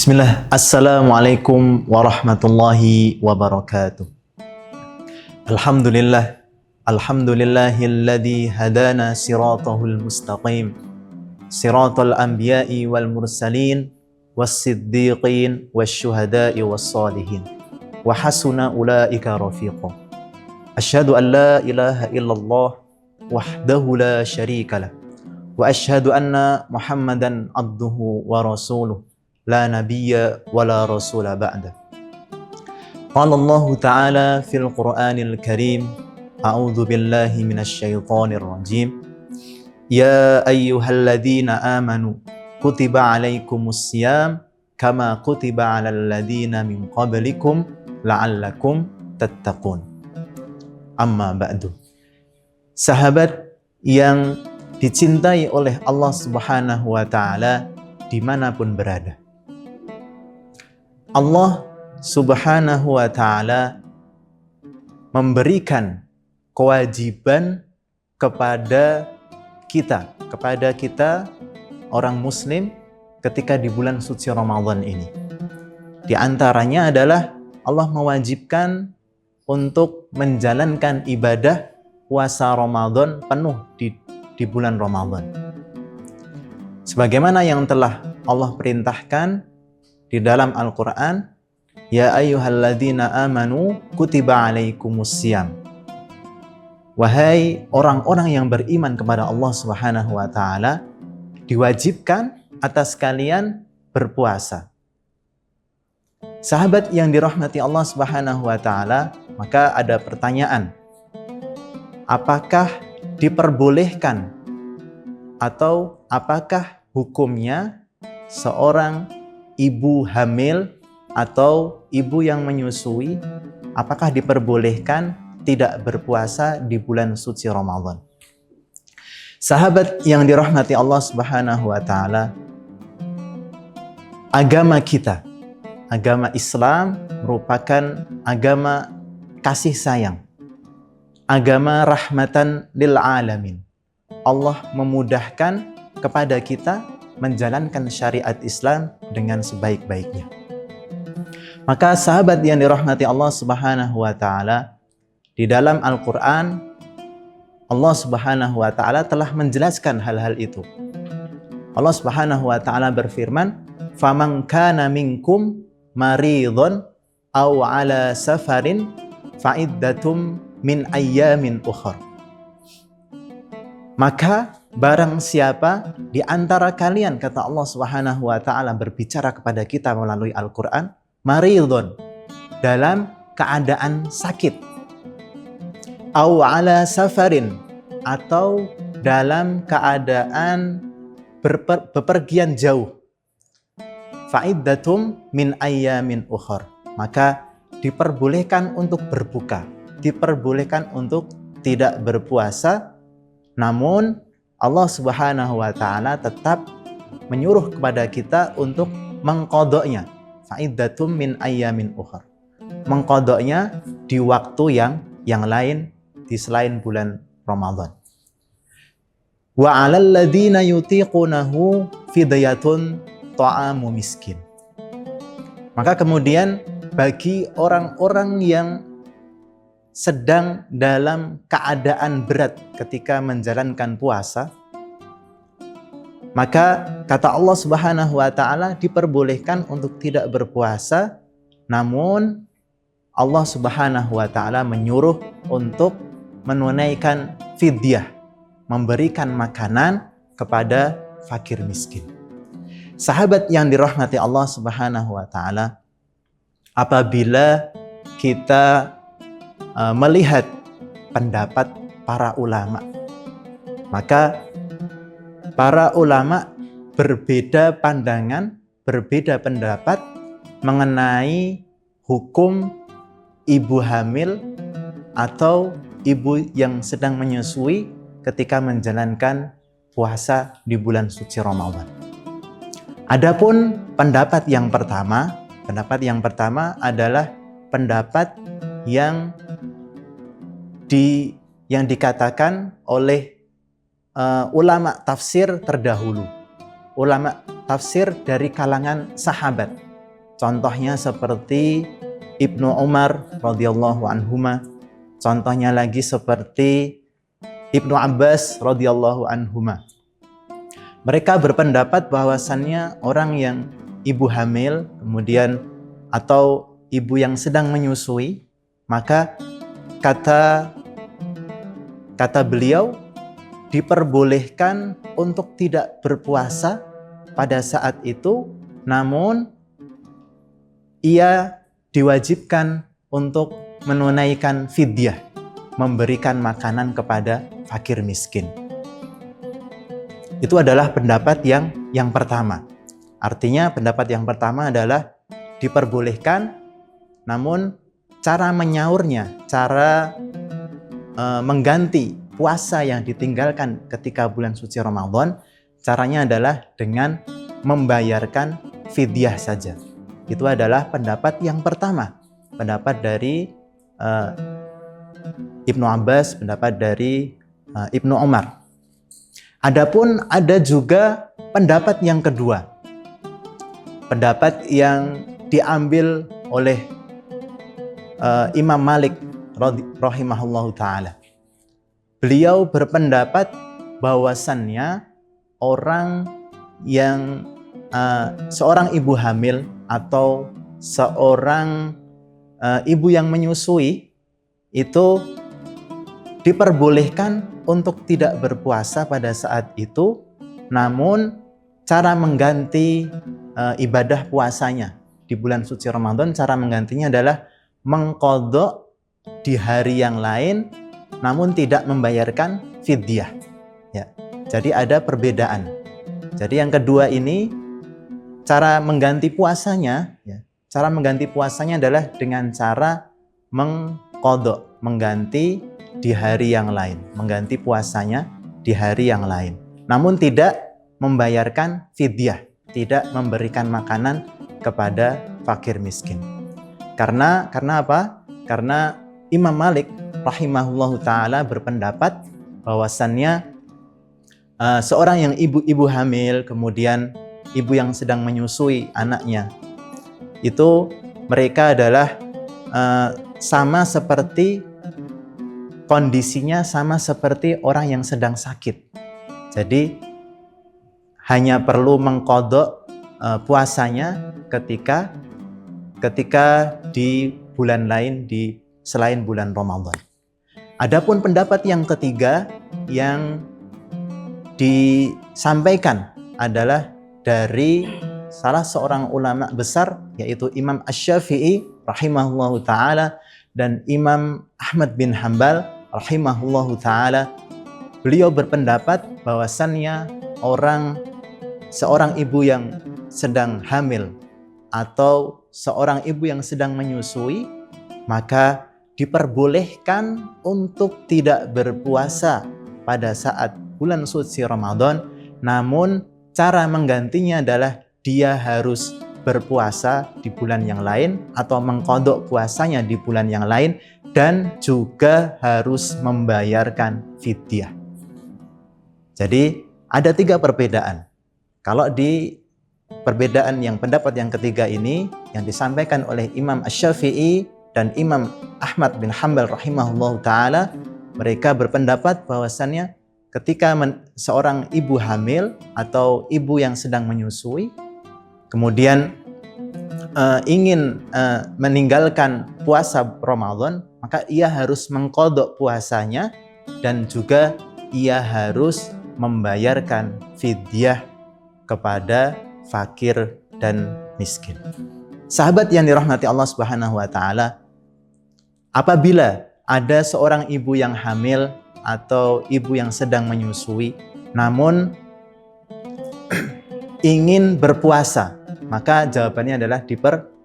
Bismillah, Assalamualaikum warahmatullahi wabarakatuh. Alhamdulillah, alhamdulillahilladzi hadana siratahul mustaqim, siratal anbiya'i wal mursalin, wassiddiqin, wasyuhada'i wassalihin, wa hasuna ulaika rafiqa. Asyhadu an la ilaha illallah wahdahu la syarika lah, wa asyhadu anna Muhammadan abduhu wa rasuluh. La nabiyya wa la rasula ba'da. Qala Allah Ta'ala fil Qur'anil Karim, a'udzu billahi minasy syaithanir rajim. Ya ayyuhalladzina amanu kutiba 'alaikumus syiyam kama kutiba 'alal ladzina min qablikum la'allakum tattaqun. Amma ba'du. Sahabat yang dicintai oleh Allah Subhanahu wa Ta'ala dimanapun berada, Allah Subhanahu wa Ta'ala memberikan kewajiban kepada kita orang muslim ketika di bulan suci Ramadan ini. Di antaranya adalah Allah mewajibkan untuk menjalankan ibadah puasa Ramadan penuh di bulan Ramadan. Sebagaimana yang telah Allah perintahkan di dalam Al-Quran, ya ayyuhalladzina amanu kutiba 'alaikumus syiyam. Wahai orang-orang yang beriman kepada Allah Subhanahu wa Ta'ala, diwajibkan atas kalian berpuasa. Sahabat yang dirahmati Allah Subhanahu wa Ta'ala, maka ada pertanyaan, apakah diperbolehkan atau apakah hukumnya seorang ibu hamil atau ibu yang menyusui, apakah diperbolehkan tidak berpuasa di bulan suci Ramadan? Sahabat yang dirahmati Allah Subhanahu wa Ta'ala, agama kita, agama Islam merupakan agama kasih sayang, agama rahmatan lil alamin. Allah memudahkan kepada kita menjalankan syariat Islam dengan sebaik-baiknya. Maka sahabat yang dirahmati Allah Subhanahu wa Ta'ala, di dalam Al-Quran Allah Subhanahu wa Ta'ala telah menjelaskan hal-hal itu. Allah Subhanahu wa Ta'ala berfirman, "Faman kana minkum maridun aw ala safarin fa'iddatum min ayyamin ukhar." Maka barang siapa di antara kalian, kata Allah Subhanahu wa Ta'ala berbicara kepada kita melalui Al-Quran, maridun, dalam keadaan sakit, au ala safarin, atau dalam keadaan bepergian jauh, fa'iddatum min ayyamin ukhar, maka diperbolehkan untuk berbuka, diperbolehkan untuk tidak berpuasa. Namun Allah Subhanahu wa Ta'ala tetap menyuruh kepada kita untuk mengqadanya, fa'iddatum min ayyamin ukhar, mengqadanya di waktu yang lain di selain bulan Ramadan. Wa 'alal ladzina yutiqunahu fidyatun ta'amu miskin. Maka kemudian bagi orang-orang yang sedang dalam keadaan berat ketika menjalankan puasa, maka kata Allah Subhanahu wa Ta'ala diperbolehkan untuk tidak berpuasa, namun Allah Subhanahu wa Ta'ala menyuruh untuk menunaikan fidyah, memberikan makanan kepada fakir miskin. Sahabat yang dirahmati Allah Subhanahu wa Ta'ala, apabila kita melihat pendapat para ulama, maka para ulama berbeda pandangan, berbeda pendapat mengenai hukum ibu hamil atau ibu yang sedang menyusui ketika menjalankan puasa di bulan suci Ramadan. Adapun pendapat yang pertama adalah pendapat yang dikatakan oleh ulama tafsir terdahulu, ulama tafsir dari kalangan sahabat, contohnya seperti Ibnu Umar radhiyallahu anhuma, contohnya lagi seperti Ibnu Abbas radhiyallahu anhuma. Mereka berpendapat bahwasannya orang yang ibu hamil kemudian atau ibu yang sedang menyusui, maka kata beliau diperbolehkan untuk tidak berpuasa pada saat itu, namun ia diwajibkan untuk menunaikan fidyah, memberikan makanan kepada fakir miskin. Itu adalah pendapat yang pertama. Artinya pendapat yang pertama adalah diperbolehkan, namun cara menyaurnya, cara mengganti puasa yang ditinggalkan ketika bulan suci Ramadan, caranya adalah dengan membayarkan fidyah saja. Itu adalah pendapat yang pertama, pendapat dari Ibnu Abbas, pendapat dari Ibnu Umar. Adapun ada juga pendapat yang kedua, pendapat yang diambil oleh Imam Malik rahimahullahu ta'ala. Beliau berpendapat bahwasannya orang yang seorang ibu hamil atau seorang ibu yang menyusui itu diperbolehkan untuk tidak berpuasa pada saat itu, namun cara mengganti ibadah puasanya di bulan suci Ramadan, cara menggantinya adalah mengqadha di hari yang lain, namun tidak membayarkan fidyah. Ya, jadi ada perbedaan. Jadi yang kedua ini cara mengganti puasanya, ya, cara mengganti puasanya adalah dengan cara mengqadha, mengganti di hari yang lain, mengganti puasanya di hari yang lain, namun tidak membayarkan fidyah, tidak memberikan makanan kepada fakir miskin. Karena apa? Karena Imam Malik rahimahullahu ta'ala berpendapat bahwasannya seorang yang ibu hamil, kemudian ibu yang sedang menyusui anaknya, itu mereka adalah sama seperti kondisinya sama seperti orang yang sedang sakit. Jadi hanya perlu mengqadha puasanya ketika di bulan lain selain bulan Ramadan. Adapun pendapat yang ketiga yang disampaikan adalah dari salah seorang ulama besar, yaitu Imam Asy-Syafi'i rahimahullahu ta'ala dan Imam Ahmad bin Hanbal rahimahullahu ta'ala. Beliau berpendapat bahwasannya seorang ibu yang sedang hamil atau seorang ibu yang sedang menyusui, maka diperbolehkan untuk tidak berpuasa pada saat bulan suci Ramadan, namun cara menggantinya adalah dia harus berpuasa di bulan yang lain atau mengqadha puasanya di bulan yang lain, dan juga harus membayarkan fidyah. Jadi ada 3 perbedaan. Kalau di perbedaan yang pendapat yang ketiga ini yang disampaikan oleh Imam Asy-Syafi'i dan Imam Ahmad bin Hanbal rahimahullahu ta'ala, mereka berpendapat bahwasannya ketika seorang ibu hamil atau ibu yang sedang menyusui kemudian ingin meninggalkan puasa Ramadan, maka ia harus mengqadha puasanya dan juga ia harus membayarkan fidyah kepada fakir dan miskin. Sahabat yang dirahmati Allah Subhanahu wa ta'ala, apabila ada seorang ibu yang hamil atau ibu yang sedang menyusui namun ingin berpuasa, maka jawabannya adalah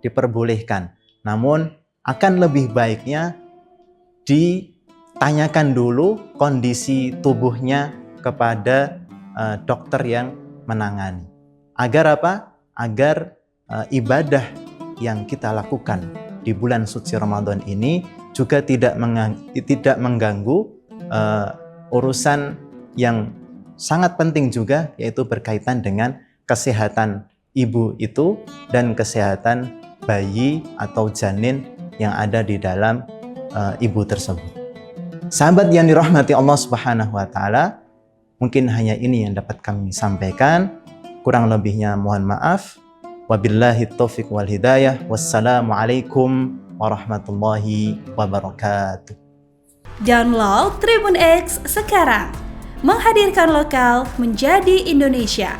diperbolehkan. Namun akan lebih baiknya ditanyakan dulu kondisi tubuhnya kepada dokter yang menangani. Agar apa? Agar ibadah yang kita lakukan di bulan suci Ramadan ini juga tidak mengganggu urusan yang sangat penting juga, yaitu berkaitan dengan kesehatan ibu itu dan kesehatan bayi atau janin yang ada di dalam ibu tersebut. Sahabat yang dirahmati Allah Subhanahu wa taala, mungkin hanya ini yang dapat kami sampaikan. Kurang lebihnya mohon maaf. Wabillahi taufiq wal hidayah. Wassalamualaikum warahmatullahi wabarakatuh. Download Tribun X sekarang. Menghadirkan lokal menjadi Indonesia.